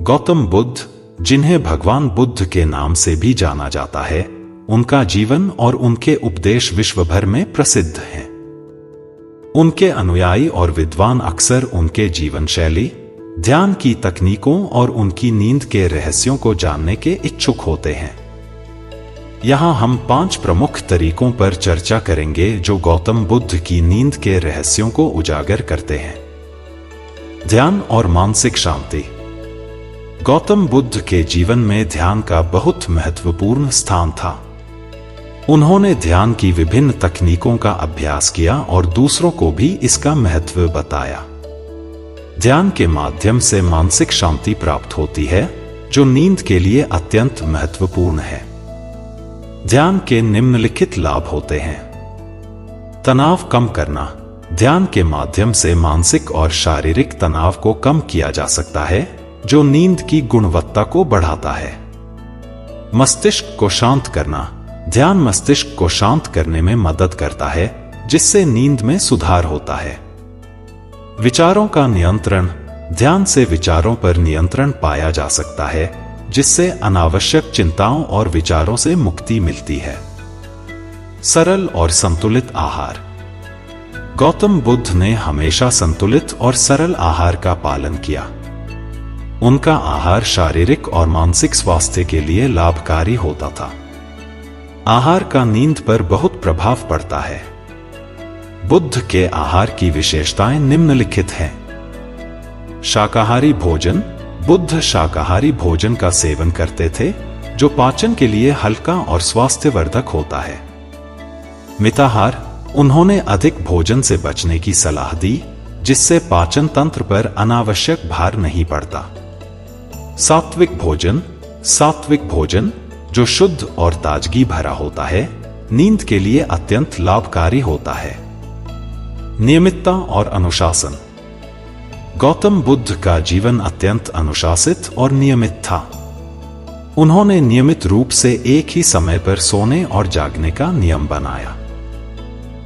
गौतम बुद्ध, जिन्हें भगवान बुद्ध के नाम से भी जाना जाता है, उनका जीवन और उनके उपदेश विश्व भर में प्रसिद्ध हैं। उनके अनुयायी और विद्वान अक्सर उनके जीवन शैली, ध्यान की तकनीकों और उनकी नींद के रहस्यों को जानने के इच्छुक होते हैं। यहाँ हम 5 प्रमुख तरीकों पर चर्चा करेंगे जो गौतम बुद्ध की नींद के रहस्यों को उजागर करते हैं। ध्यान और मानसिक शांति। गौतम बुद्ध के जीवन में ध्यान का बहुत महत्वपूर्ण स्थान था। उन्होंने ध्यान की विभिन्न तकनीकों का अभ्यास किया और दूसरों को भी इसका महत्व बताया। ध्यान के माध्यम से मानसिक शांति प्राप्त होती है, जो नींद के लिए अत्यंत महत्वपूर्ण है। ध्यान के निम्नलिखित लाभ होते हैं। तनाव कम करना। ध्यान के माध्यम से मानसिक और शारीरिक तनाव को कम किया जा सकता है, जो नींद की गुणवत्ता को बढ़ाता है। मस्तिष्क को शांत करना। ध्यान मस्तिष्क को शांत करने में मदद करता है, जिससे नींद में सुधार होता है। विचारों का नियंत्रण। ध्यान से विचारों पर नियंत्रण पाया जा सकता है, जिससे अनावश्यक चिंताओं और विचारों से मुक्ति मिलती है। सरल और संतुलित आहार। गौतम बुद्ध ने हमेशा संतुलित और सरल आहार का पालन किया। उनका आहार शारीरिक और मानसिक स्वास्थ्य के लिए लाभकारी होता था। आहार का नींद पर बहुत प्रभाव पड़ता है। बुद्ध के आहार की विशेषताएं निम्नलिखित हैं। शाकाहारी भोजन। बुद्ध शाकाहारी भोजन का सेवन करते थे, जो पाचन के लिए हल्का और स्वास्थ्यवर्धक होता है। मिताहार। उन्होंने अधिक भोजन से बचने की सलाह दी, जिससे पाचन तंत्र पर अनावश्यक भार नहीं पड़ता। सात्विक भोजन। सात्विक भोजन, जो शुद्ध और ताजगी भरा होता है, नींद के लिए अत्यंत लाभकारी होता है। नियमितता और अनुशासन। गौतम बुद्ध का जीवन अत्यंत अनुशासित और नियमित था। उन्होंने नियमित रूप से एक ही समय पर सोने और जागने का नियम बनाया।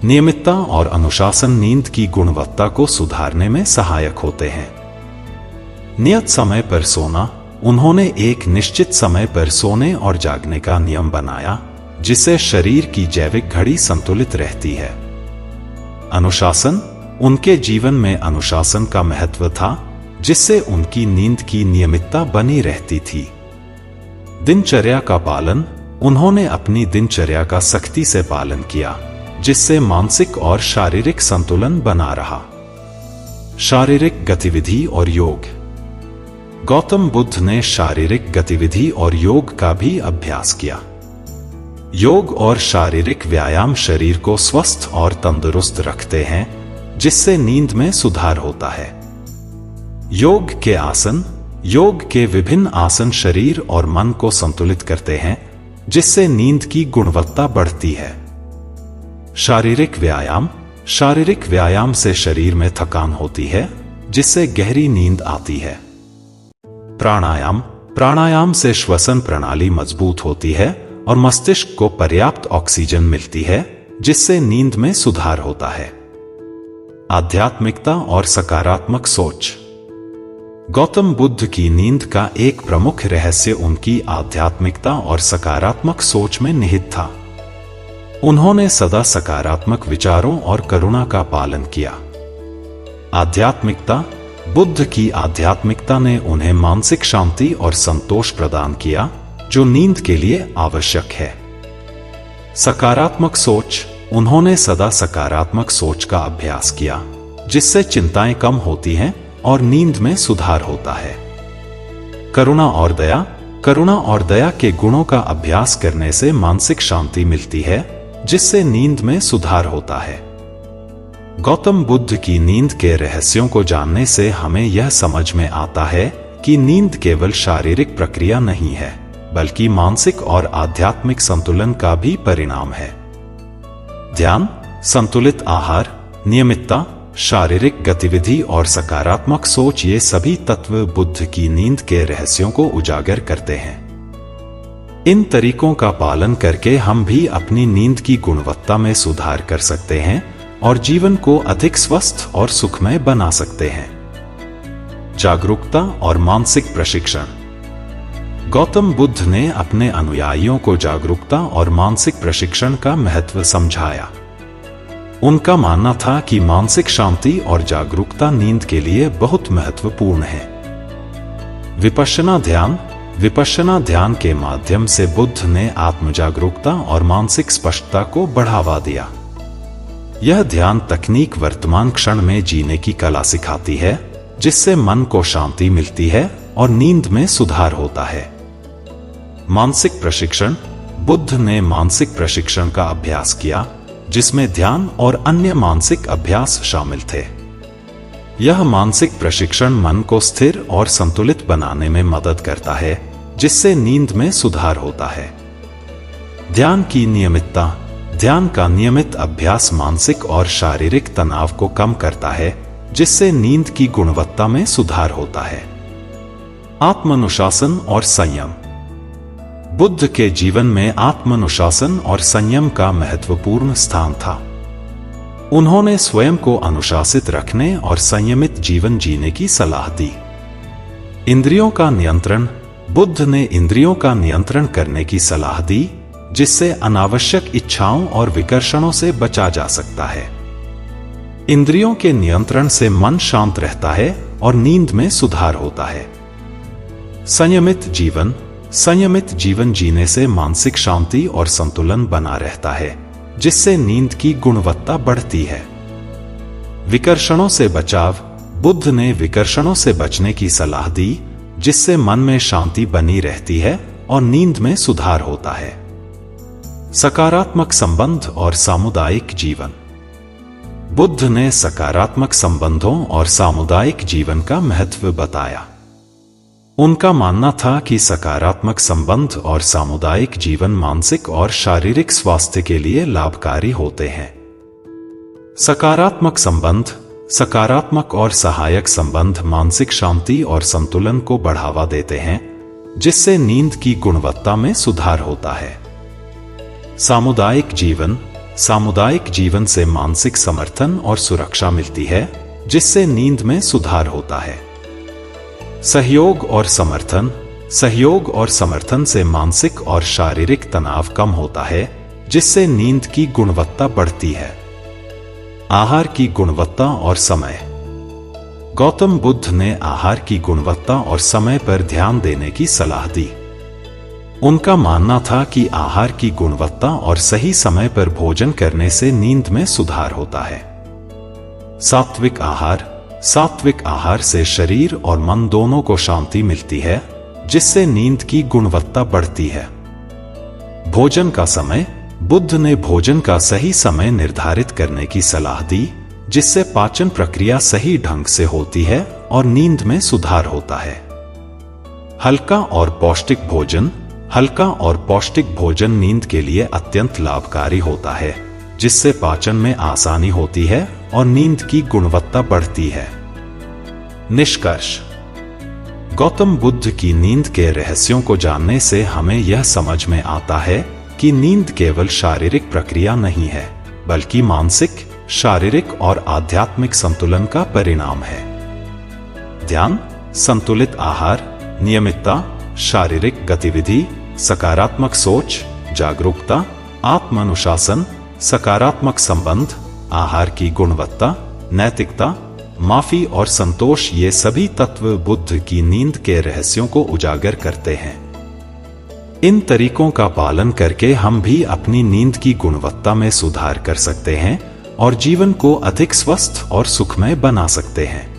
नियमितता और अनुशासन नींद की गुणवत्ता को सुधारने में सहायक होते हैं। नियत समय पर सोना। उन्होंने एक निश्चित समय पर सोने और जागने का नियम बनाया, जिससे शरीर की जैविक घड़ी संतुलित रहती है। अनुशासन। उनके जीवन में अनुशासन का महत्व था, जिससे उनकी नींद की नियमितता बनी रहती थी। दिनचर्या का पालन। उन्होंने अपनी दिनचर्या का सख्ती से पालन किया, जिससे मानसिक और शारीरिक संतुलन बना रहा। शारीरिक गतिविधि और योग। गौतम बुद्ध ने शारीरिक गतिविधि और योग का भी अभ्यास किया। योग और शारीरिक व्यायाम शरीर को स्वस्थ और तंदुरुस्त रखते हैं, जिससे नींद में सुधार होता है। योग के आसन। योग के विभिन्न आसन शरीर और मन को संतुलित करते हैं, जिससे नींद की गुणवत्ता बढ़ती है। शारीरिक व्यायाम। शारीरिक व्यायाम से शरीर में थकान होती है, जिससे गहरी नींद आती है। प्राणायाम। प्राणायाम से श्वसन प्रणाली मजबूत होती है और मस्तिष्क को पर्याप्त ऑक्सीजन मिलती है, जिससे नींद में सुधार होता है। आध्यात्मिकता और सकारात्मक सोच। गौतम बुद्ध की नींद का एक प्रमुख रहस्य उनकी आध्यात्मिकता और सकारात्मक सोच में निहित था। उन्होंने सदा सकारात्मक विचारों और करुणा का पालन किया। आध्यात्मिकता। बुद्ध की आध्यात्मिकता ने उन्हें मानसिक शांति और संतोष प्रदान किया, जो नींद के लिए आवश्यक है। सकारात्मक सोच। उन्होंने सदा सकारात्मक सोच का अभ्यास किया, जिससे चिंताएं कम होती हैं और नींद में सुधार होता है। करुणा और दया। करुणा और दया के गुणों का अभ्यास करने से मानसिक शांति मिलती है, जिससे नींद में सुधार होता है। गौतम बुद्ध की नींद के रहस्यों को जानने से हमें यह समझ में आता है कि नींद केवल शारीरिक प्रक्रिया नहीं है, बल्कि मानसिक और आध्यात्मिक संतुलन का भी परिणाम है। ध्यान, संतुलित आहार, नियमितता, शारीरिक गतिविधि और सकारात्मक सोच, ये सभी तत्व बुद्ध की नींद के रहस्यों को उजागर करते हैं। इन तरीकों का पालन करके हम भी अपनी नींद की गुणवत्ता में सुधार कर सकते हैं और जीवन को अधिक स्वस्थ और सुखमय बना सकते हैं। जागरूकता और मानसिक प्रशिक्षण। गौतम बुद्ध ने अपने अनुयायियों को जागरूकता और मानसिक प्रशिक्षण का महत्व समझाया। उनका मानना था कि मानसिक शांति और जागरूकता नींद के लिए बहुत महत्वपूर्ण है। विपश्यना ध्यान के माध्यम से बुद्ध ने आत्म जागरूकता और मानसिक स्पष्टता को बढ़ावा दिया। यह ध्यान तकनीक वर्तमान क्षण में जीने की कला सिखाती है, जिससे मन को शांति मिलती है और नींद में सुधार होता है। मानसिक प्रशिक्षण। बुद्ध ने मानसिक प्रशिक्षण का अभ्यास किया, जिसमें ध्यान और अन्य मानसिक अभ्यास शामिल थे। यह मानसिक प्रशिक्षण मन को स्थिर और संतुलित बनाने में मदद करता है, जिससे नींद में सुधार होता है। ध्यान की नियमितता। ध्यान का नियमित अभ्यास मानसिक और शारीरिक तनाव को कम करता है, जिससे नींद की गुणवत्ता में सुधार होता है। आत्मानुशासन और संयम। बुद्ध के जीवन में आत्मानुशासन और संयम का महत्वपूर्ण स्थान था। उन्होंने स्वयं को अनुशासित रखने और संयमित जीवन जीने की सलाह दी। इंद्रियों का नियंत्रण। बुद्ध ने इंद्रियों का नियंत्रण करने की सलाह दी, जिससे अनावश्यक इच्छाओं और विकर्षणों से बचा जा सकता है। इंद्रियों के नियंत्रण से मन शांत रहता है और नींद में सुधार होता है। संयमित जीवन। संयमित जीवन जीने से मानसिक शांति और संतुलन बना रहता है, जिससे नींद की गुणवत्ता बढ़ती है। विकर्षणों से बचाव। बुद्ध ने विकर्षणों से बचने की सलाह दी, जिससे मन में शांति बनी रहती है और नींद में सुधार होता है। सकारात्मक संबंध और सामुदायिक जीवन। बुद्ध ने सकारात्मक संबंधों और सामुदायिक जीवन का महत्व बताया। उनका मानना था कि सकारात्मक संबंध और सामुदायिक जीवन मानसिक और शारीरिक स्वास्थ्य के लिए लाभकारी होते हैं। सकारात्मक संबंध। सकारात्मक और सहायक संबंध मानसिक शांति और संतुलन को बढ़ावा देते हैं, जिससे नींद की गुणवत्ता में सुधार होता है। सामुदायिक जीवन। सामुदायिक जीवन से मानसिक समर्थन और सुरक्षा मिलती है, जिससे नींद में सुधार होता है। सहयोग और समर्थन। सहयोग और समर्थन से मानसिक और शारीरिक तनाव कम होता है, जिससे नींद की गुणवत्ता बढ़ती है। आहार की गुणवत्ता और समय। गौतम बुद्ध ने आहार की गुणवत्ता और समय पर ध्यान देने की सलाह दी। उनका मानना था कि आहार की गुणवत्ता और सही समय पर भोजन करने से नींद में सुधार होता है। सात्विक आहार। सात्विक आहार से शरीर और मन दोनों को शांति मिलती है, जिससे नींद की गुणवत्ता बढ़ती है। भोजन का समय। बुद्ध ने भोजन का सही समय निर्धारित करने की सलाह दी, जिससे पाचन प्रक्रिया सही ढंग से होती है और नींद में सुधार होता है। हल्का और पौष्टिक भोजन। हल्का और पौष्टिक भोजन नींद के लिए अत्यंत लाभकारी होता है, जिससे पाचन में आसानी होती है और नींद की गुणवत्ता बढ़ती है। निष्कर्ष। गौतम बुद्ध की नींद के रहस्यों को जानने से हमें यह समझ में आता है कि नींद केवल शारीरिक प्रक्रिया नहीं है, बल्कि मानसिक, शारीरिक और आध्यात्मिक संतुलन का परिणाम है। ध्यान, संतुलित आहार, नियमितता, शारीरिक गतिविधि, सकारात्मक सोच, जागरूकता, आत्मानुशासन, सकारात्मक संबंध, आहार की गुणवत्ता, नैतिकता, माफी और संतोष, ये सभी तत्व बुद्ध की नींद के रहस्यों को उजागर करते हैं। इन तरीकों का पालन करके हम भी अपनी नींद की गुणवत्ता में सुधार कर सकते हैं और जीवन को अधिक स्वस्थ और सुखमय बना सकते हैं।